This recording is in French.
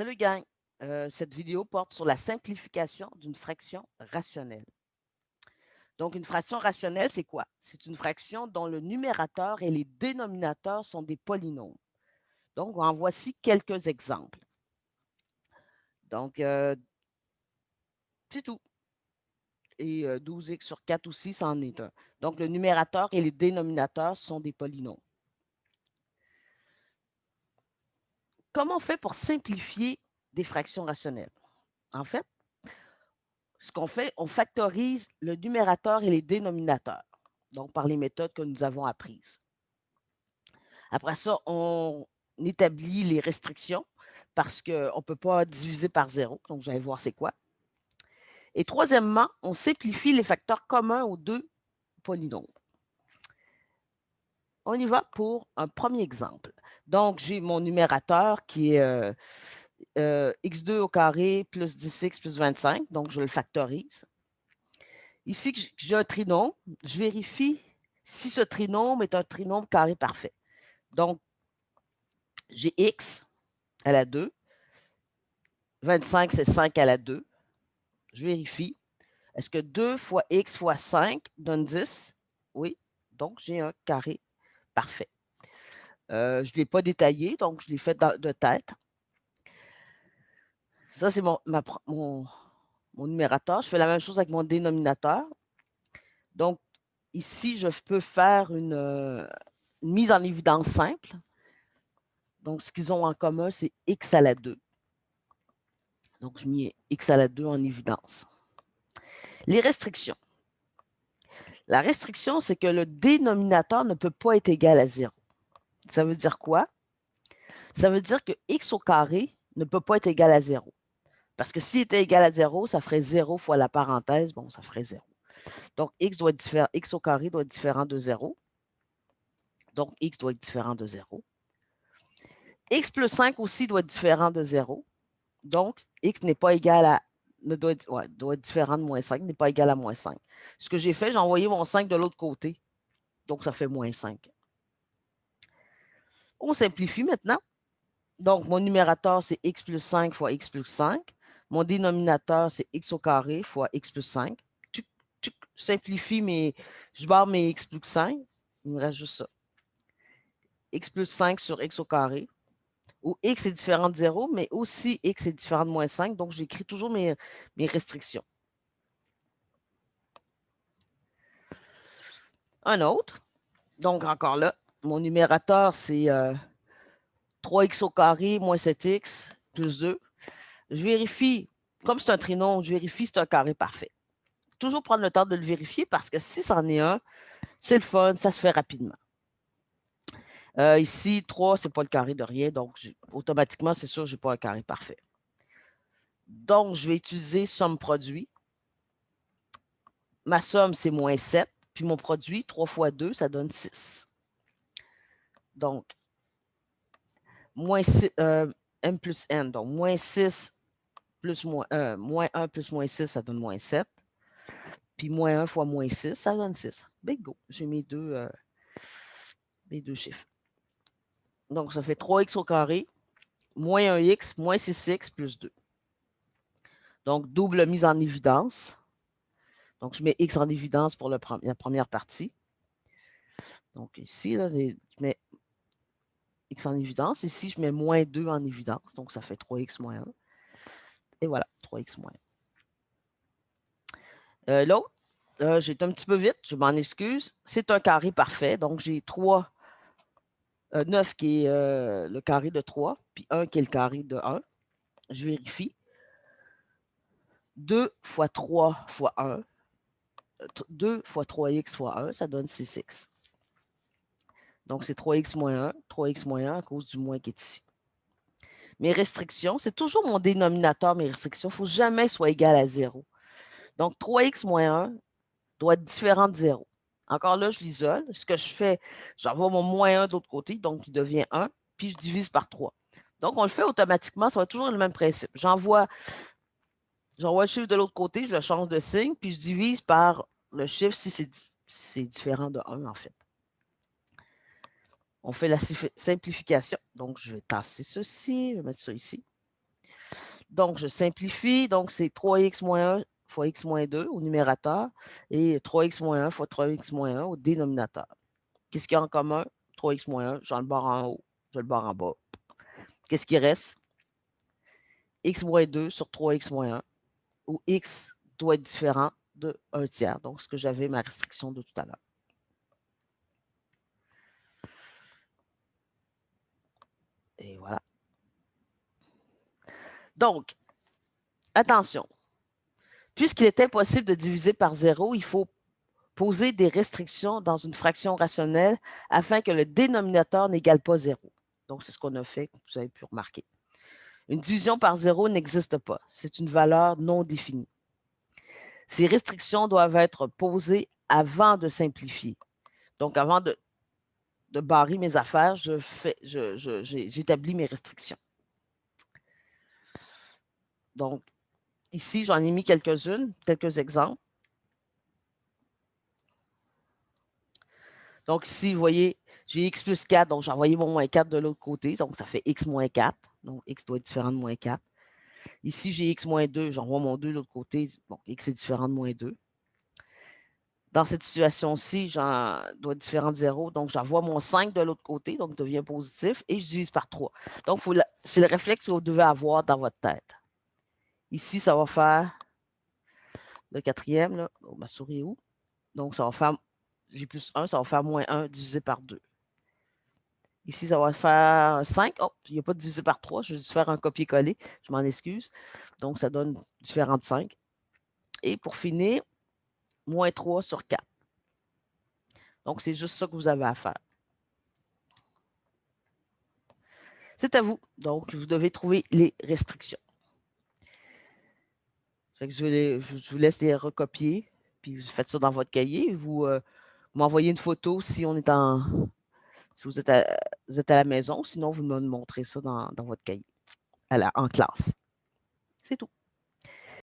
Salut gang! Cette vidéo porte sur la simplification d'une fraction rationnelle. Donc, une fraction rationnelle, c'est quoi? C'est une fraction dont le numérateur et les dénominateurs sont des polynômes. Donc, en voici quelques exemples. Donc, c'est tout. Et 12x sur 4 aussi, c'en est un. Donc, le numérateur et les dénominateurs sont des polynômes. Comment on fait pour simplifier des fractions rationnelles? En fait, ce qu'on fait, on factorise le numérateur et les dénominateurs, donc par les méthodes que nous avons apprises. Après ça, on établit les restrictions parce qu'on ne peut pas diviser par 0, donc je vais voir c'est quoi. Et troisièmement, on simplifie les facteurs communs aux deux polynômes. On y va pour un premier exemple. Donc, j'ai mon numérateur qui est x2 au carré plus 10x plus 25, donc je le factorise. Ici, j'ai un trinôme. Je vérifie si ce trinôme est un trinôme carré parfait. Donc, j'ai x à la 2. 25, c'est 5 à la 2. Je vérifie. Est-ce que 2 fois x fois 5 donne 10? Oui. Donc, j'ai un carré parfait. Je ne l'ai pas détaillé, donc je l'ai fait de tête. Ça, c'est mon numérateur. Je fais la même chose avec mon dénominateur. Donc, ici, je peux faire une mise en évidence simple. Donc, ce qu'ils ont en commun, c'est x à la 2. Donc, je mets x à la 2 en évidence. Les restrictions. La restriction, c'est que le dénominateur ne peut pas être égal à 0. Ça veut dire quoi? Ça veut dire que x au carré ne peut pas être égal à 0. Parce que s'il était égal à 0, ça ferait 0 fois la parenthèse. Bon, ça ferait 0. Donc, x au carré doit être différent de 0. Donc, x doit être différent de 0. X plus 5 aussi doit être différent de 0. Donc, x n'est pas égal à doit être différent de moins 5, n'est pas égal à moins 5. Ce que j'ai fait, j'ai envoyé mon 5 de l'autre côté. Donc, ça fait moins 5. On simplifie maintenant. Donc, mon numérateur, c'est x plus 5 fois x plus 5. Mon dénominateur, c'est x au carré fois x plus 5. Je simplifie, mais je barre mes x plus 5. Il me reste juste ça. X plus 5 sur x au carré, où x est différent de 0, mais aussi x est différent de moins 5. Donc, j'écris toujours mes restrictions. Un autre. Donc, encore là, mon numérateur, c'est 3x au carré moins 7x plus 2. Je vérifie, comme c'est un trinôme, je vérifie si c'est un carré parfait. Toujours prendre le temps de le vérifier parce que si c'en est un, c'est le fun, ça se fait rapidement. Ici, 3, ce n'est pas le carré de rien, donc automatiquement, c'est sûr, je n'ai pas un carré parfait. Donc, je vais utiliser somme produit. Ma somme, c'est moins 7, puis mon produit, 3 fois 2, ça donne 6. Donc, moins 6, m plus n, donc moins 6 plus moins 1 plus moins 6, ça donne moins 7. Puis moins 1 fois moins 6, ça donne 6. Bingo, j'ai mes deux chiffres. Donc, ça fait 3x au carré, moins 1x, moins 6x plus 2. Donc, double mise en évidence. Donc, je mets x en évidence pour la première partie. Donc, ici, là, je mets x en évidence. Ici, je mets moins 2 en évidence. Donc, ça fait 3x moins 1. Et voilà, 3x moins 1. L'autre, j'ai été un petit peu vite, je m'en excuse. C'est un carré parfait. Donc, j'ai 9 qui est le carré de 3, puis 1 qui est le carré de 1. Je vérifie. 2 fois 3 fois 1. 2 fois 3x fois 1, ça donne 6x. Donc, c'est 3x moins 1, 3x moins 1 à cause du moins qui est ici. Mes restrictions, c'est toujours mon dénominateur, mes restrictions. Il ne faut jamais soit égal à 0. Donc, 3x moins 1 doit être différent de 0. Encore là, je l'isole. Ce que je fais, j'envoie mon moins 1 de l'autre côté, donc il devient 1, puis je divise par 3. Donc, on le fait automatiquement, ça va toujours le même principe. J'envoie le chiffre de l'autre côté, je le change de signe, puis je divise par le chiffre si c'est différent de 1, en fait. On fait la simplification. Donc, je vais tasser ceci, je vais mettre ça ici. Donc, je simplifie. Donc, c'est 3x moins 1 fois x moins 2 au numérateur et 3x moins 1 fois 3x moins 1 au dénominateur. Qu'est-ce qu'il y a en commun? 3x moins 1, j'ai le barre en haut, j'ai le barre en bas. Qu'est-ce qui reste? X moins 2 sur 3x moins 1, où x doit être différent de 1 tiers. Donc, ce que j'avais ma restriction de tout à l'heure. Et voilà. Donc, attention. Puisqu'il est impossible de diviser par 0, il faut poser des restrictions dans une fraction rationnelle afin que le dénominateur n'égale pas 0. Donc, c'est ce qu'on a fait, vous avez pu remarquer. Une division par 0 n'existe pas. C'est une valeur non définie. Ces restrictions doivent être posées avant de simplifier. Donc, avant de barrer mes affaires, j'établis mes restrictions. Donc, ici, j'en ai mis quelques-unes, quelques exemples. Donc, ici, vous voyez, j'ai x plus 4, donc j'ai envoyé mon moins 4 de l'autre côté, donc ça fait x moins 4. Donc, x doit être différent de moins 4. Ici, j'ai x moins 2, j'envoie mon 2 de l'autre côté, bon, x est différent de moins 2. Dans cette situation-ci, j'en doit être différent de 0, donc j'envoie mon 5 de l'autre côté, donc devient positif, et je divise par 3. Donc, c'est le réflexe que vous devez avoir dans votre tête. Ici, ça va faire le quatrième, là, oh, ma souris est où? Donc, ça va faire, j'ai plus 1, ça va faire moins 1 divisé par 2. Ici, ça va faire 5. Oh, il n'y a pas de divisé par 3. Je vais juste faire un copier-coller. Je m'en excuse. Donc, ça donne différent de 5. Et pour finir, moins 3 sur 4. Donc, c'est juste ça que vous avez à faire. C'est à vous. Donc, vous devez trouver les restrictions. Fait que je vous laisse les recopier. Puis, vous faites ça dans votre cahier. Vous m'envoyez une photo si on est si vous êtes à la maison. Sinon, vous me montrez ça dans votre cahier en classe. C'est tout.